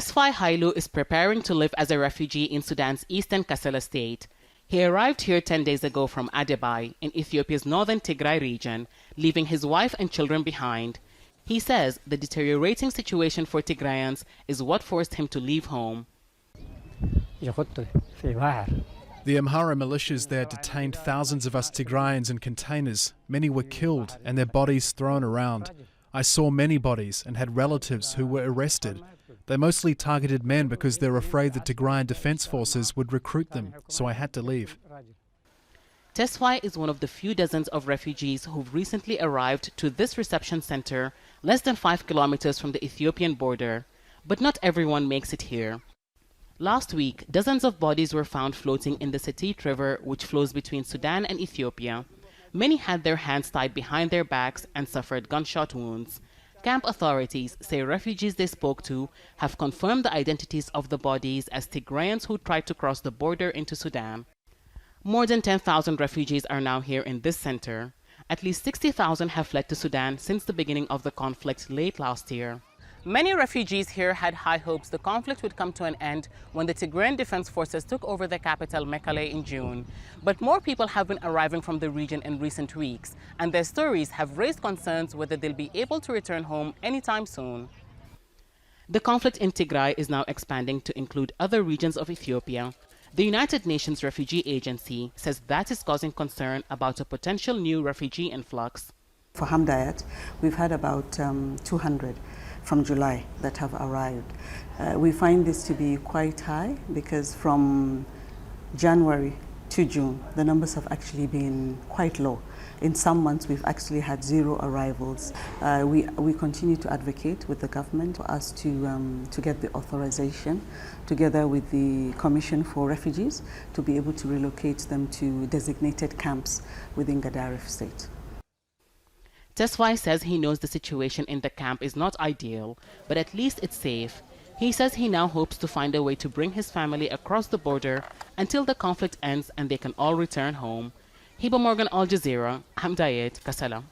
TESFAYE HAILU is preparing to live as a refugee in Sudan's eastern Kassala state. He arrived here 10 days ago from Adebayo in Ethiopia's northern Tigray region, leaving his wife and children behind. He says the deteriorating situation for Tigrayans is what forced him to leave home. The Amhara militias there detained thousands of us Tigrayans in containers. Many were killed and their bodies thrown around. I saw many bodies and had relatives who were arrested. They mostly targeted men because they're afraid the Tigrayan Defense Forces would recruit them, so I had to leave. TESFAYE is one of the few dozens of refugees who've recently arrived to this reception center less than 5 kilometers from the Ethiopian border. But not everyone makes it here. Last week, dozens of bodies were found floating in the Setit River, which flows between Sudan and Ethiopia. Many had their hands tied behind their backs and suffered gunshot wounds. Camp authorities say refugees they spoke to have confirmed the identities of the bodies as Tigrayans who tried to cross the border into Sudan. More than 10,000 refugees are now here in this center. At least 60,000 have fled to Sudan since the beginning of the conflict late last year. Many refugees here had high hopes the conflict would come to an end when the Tigrayan Defense Forces took over the capital Mekelle in June. But more people have been arriving from the region in recent weeks, and their stories have raised concerns whether they'll be able to return home anytime soon. The conflict in Tigray is now expanding to include other regions of Ethiopia. The United Nations Refugee Agency says that is causing concern about a potential new refugee influx. For Hamdayat, we've had about 200 from July that have arrived. We find this to be quite high because from January to June, the numbers have actually been quite low. In some months, we've actually had 0 arrivals. We continue to advocate with the government for us to get the authorization, together with the Commission for Refugees, to be able to relocate them to designated camps within Gadaref state. TESFAYE says he knows the situation in the camp is not ideal, but at least it's safe. He says he now hopes to find a way to bring his family across the border until the conflict ends and they can all return home. Hiba, Al Jazeera, Kassala.